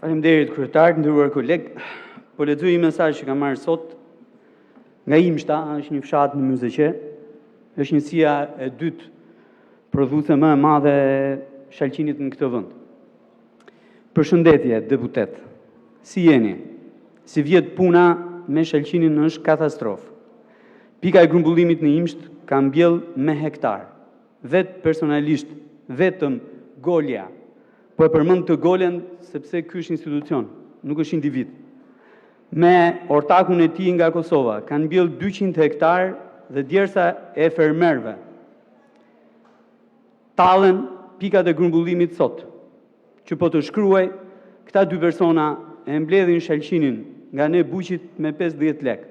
Faleminderit kryetar, nderuar koleg. Po lexoj një mesazh që kam marrë sot nga Imshta, është një fshat në Myzeqe. Është njësia e dytë prodhuese më e madhe e shalqinit në këtë vend. Përshëndetje, deputet. Si jeni? Si vjet puna me shalqinin është katastrofë. Pika e grumbullimit në Imsht ka mbjell me hektar. Vetë personalisht, vetëm Golja. Po e përmend të Golën sepse ky është institucion, nuk është individ. Me ortakun e tij nga Kosova, kanë mbjell 200 hektar dhe djersa e fermerëve. Tallen pikat e grumbullimit sot, që po të shkruaj, këta dy persona e mbledhin shalqinin nga ne buqit me 50 lek.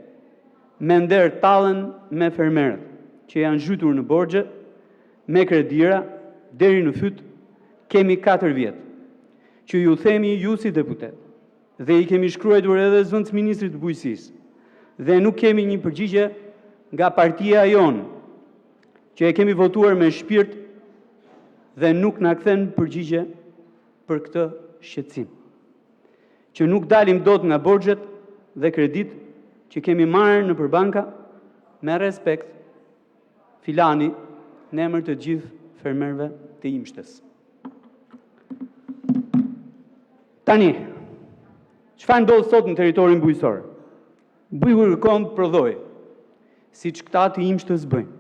Me nder tallen me fermerët, që janë zhytur në borxhe, me kredira, deri në fyt, kemi 4 vjet. Që ju themi ju si deputet, dhe i kemi shkruar edhe zëvendës ministrit të bujqësisë, dhe nuk kemi një përgjigje nga partia jonë, që e kemi votuar me shpirt dhe nuk na kthen përgjigje për këtë shqetësim. Që nuk dalim dot nga borxhet dhe kredit që kemi marrë në përbanka me respekt filani në emër të gjithë fermerëve të Imshtës. Tani, çfarë ndodh sot në territorin bujqësor? Buju kërkon prodhoi, siç këta të Imshtës bëjnë.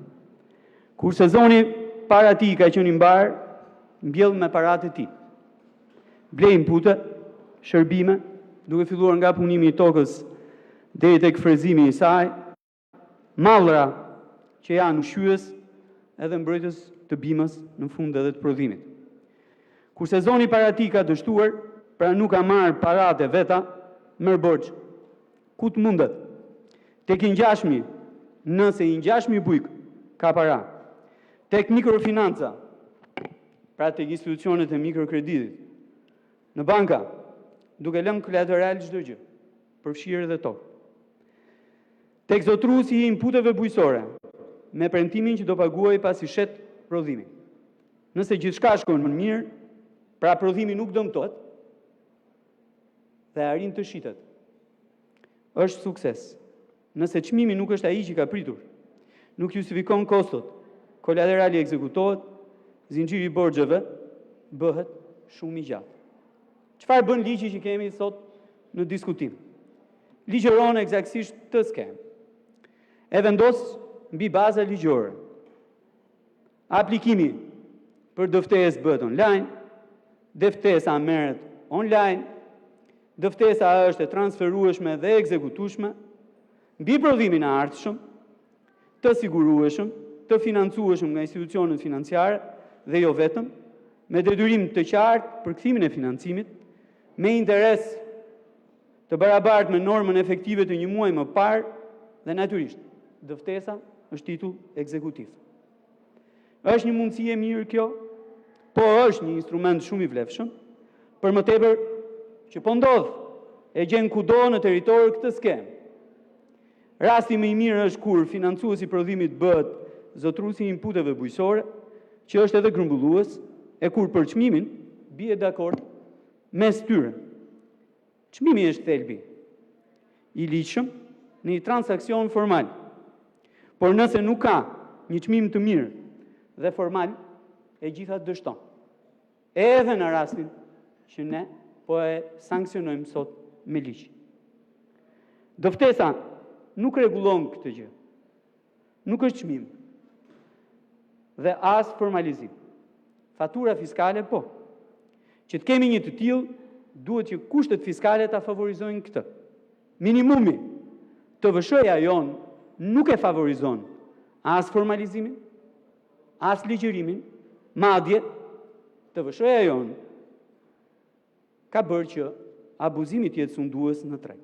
Kur sezoni para tij ka qenë i mbar, mbjell me paratë e tij. Blejnë pute, shërbime, duke filluar nga punimi i tokës deri tek frezimi i saj, mallra që janë ushqyes edhe mbrojtës të bimës në fund edhe të prodhimit. Kur sezoni para tij ka dështuar, pra nuk ka marrë paratë e veta, merr borxh. Ku të mundet? Tek i ngjashmi, nëse i ngjashmi bujk ka para. Tek mikrofinanca, pra tek institucionet e mikrokreditit. Në banka, duke lënë kolateral çdo gjë, përfshirë edhe tokë. Tek zotruesi i inputeve bujqësore, me premtimin që do paguaj pasi shet prodhimin. Nëse gjithçka shkon më mirë, pra prodhimi nuk dëmtohet, dhe arrin të shitet. Është sukses. Nëse çmimi nuk është ai që ka pritur, nuk justifikon kostot, kolaterali ekzekutohet, zinxhiri i borxheve bëhet shumë i gjatë. Çfarë bën ligji që kemi sot në diskutim? Ligjeron eksaktësisht të skem. E vendos mbi baza ligjore. Aplikimi për dëftesë bëhet online, dëftesa merret online, dëftesa është e transferueshme dhe ekzekutueshme, mbi prodhimin e ardhshëm, të sigurueshëm, të financueshëm nga institucionet financiare dhe jo vetëm, me detyrim të qartë për kthimin e financimit, me interes të barabartë me normën efektive të një muaji më parë dhe natyrisht, dëftesa është titull ekzekutiv. Është një mundësi e mirë kjo, po është një instrument shumë i vlefshëm, për më tepër që po ndodh, e gjen kudo në territor këtë skemë. Rasti më i mirë është kur financuesi i prodhimit bëhet zotruesi i inputeve bujqësore, që është edhe grumbullues, e kur për çmimin bie dakord mes tyre. Çmimi është thelbi i ligjshëm në një transakcion formal. Por nëse nuk ka një çmim të mirë dhe formal, e gjitha dështon. Edhe në rastin që ne po e sankcionojmë sot me ligj. Dëftesa nuk rregullon këtë gjë. Nuk është çmim. Dhe as formalizim. Fatura fiskale po. Që të kemi një të tillë, duhet që kushtet fiskale ta favorizojnë këtë. Minimumi të TVSH-ja jon nuk e favorizon as formalizimin, as ligjërimin, madje TVSH-ja jon ka bërë që abuzimi të jetë sundues në treg.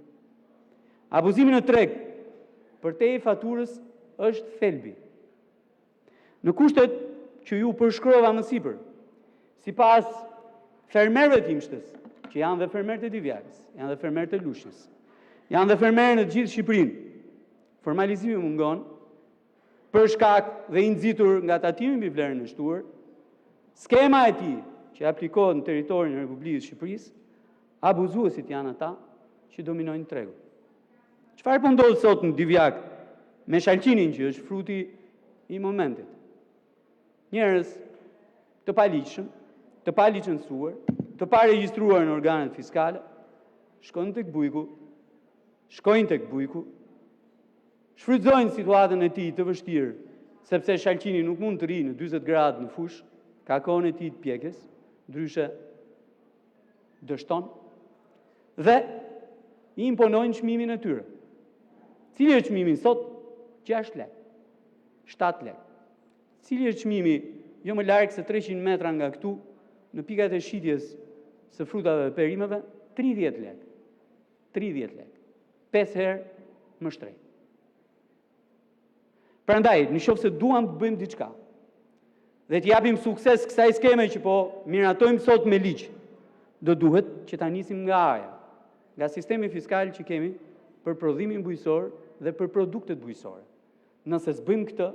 Abuzimi në treg për te i faturës është thelbi. Në kushtet që ju përshkrova më sipër, sipas fermerëve të Imshtës, që janë dhe fermerët e Divjakës, janë dhe fermerët e Lushës, janë dhe fermerët në gjithë Shqipërinë, formalizimi mungon, për shkak dhe i nxitur nga tatimi mbi vlerën e shtuar, skema e tij që aplikohet në territorin e Republikës së Shqipërisë abuzuesit janë ata që dominojnë tregun. Çfarë po ndodh sot në Divjak me shalqinin që është fruti i momentit? Njerëz të paligjshëm, të palicencuar, të paregjistruar në organet fiskale, shkojnë tek bujku, shfrytëzojnë situatën e tij të vështirë, sepse shalqini nuk mund të rri në 40 gradë në fush, ka kohën e tij të pjekës, ndryshe dështon, dhe i imponojnë çmimin e tyre. Cili është çmimi sot? 6 lekë, 7 lekë. Cili është çmimi jo më larg se 300 metra nga këtu, në pikat e shitjes së frutave dhe perimeve? 30 lekë. 30 lekë. 5 herë më shtrenjtë. Prandaj, nëse duam të bëjmë diçka dhe të japim sukses kësaj skeme që po miratojmë sot me ligj, do duhet që ta nisim nga aja, nga sistemi fiskal që kemi për prodhimin bujqësor dhe për produktet bujqësore. Nëse s'bëjmë këtë,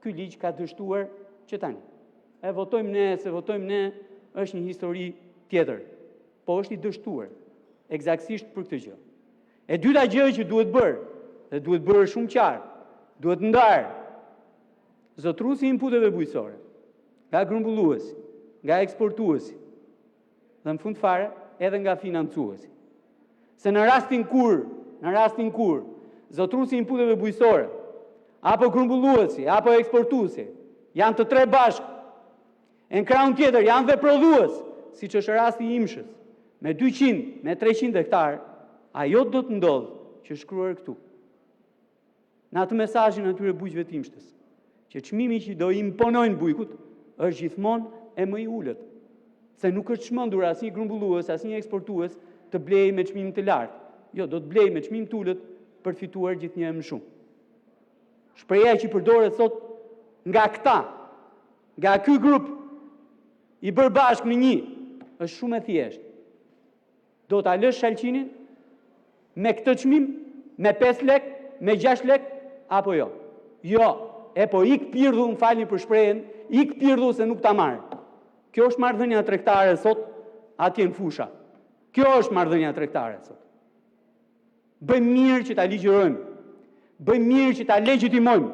ky ligj ka dështuar që tani. E votojmë ne, se votojmë ne, është një histori tjetër, po është i dështuar eksaktësisht për këtë gjë. E dyta gjë që duhet bërë, dhe duhet bërë shumë qartë, duhet ndarë zotruesi i inputeve bujqësore nga grumbulluesi, nga eksportuesi, dhe në fund fare edhe nga financuesi. Se në rastin kur zotruesi i inputeve bujqësore, apo grumbulluesi, apo eksportuesi, janë të tre bashkë, e në krahun tjetër janë dhe prodhues, siç është rasti i imshës, me 200, me 300 hektarë, ajo do të ndodhë që shkruar këtu. Në atë mesazhin atyre bujqëve të imshtës, që çmimi që do imponojnë bujkut është gjithmonë e më i ulët, se nuk është çmendur asnjë grumbullues, asnjë eksportues të blejë me çmim të lartë. Jo, do të blejë me çmim të ulët për fituar gjithnjë më shumë. Shpreha që përdoret sot nga këta, nga ky grup i bërë bashkë në një, është shumë e thjeshtë. Do ta lësh shalqinin me këtë çmim, me 5 lekë, me 6 lekë, apo jo? Jo, e po ik pirdhu, më falni për shprehjen, ik pirdhu se nuk ta marr. Kjo është marrëdhënia tregtare sot atje në fusha. Kjo është marrëdhënia tregtare sot. Bëjmë mirë që ta ligjërojmë. Bëjmë mirë që ta legjitimojmë.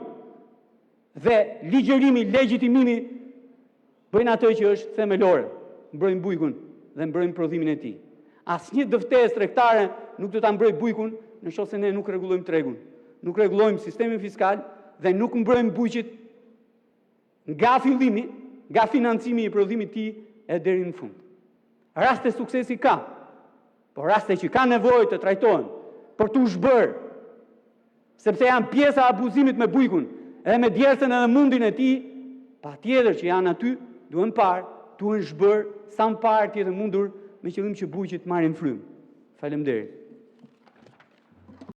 Dhe ligjërimi, legjitimimi bëjnë atë që është themelore. Mbrojmë bujkun dhe mbrojmë prodhimin e tij. Asnjë dëftesë tregtare nuk do ta mbrojë bujkun nëse ne nuk rregullojmë tregun. Nuk rregullojmë sistemin fiskal dhe nuk mbrojmë bujqit nga fillimi, nga financimi i prodhimit të tij e deri në fund. Raste suksesi ka, por raste që ka nevojë të trajtohen për t'u zhbërë, sepse janë pjesa e abuzimit me bujkun, edhe me djersën edhe mundin e tij, patjetër që janë aty, duhen parë, duhen zhbërë sa më parë tjetër mundur me qëllim që bujqit marrin frymë. Faleminderit.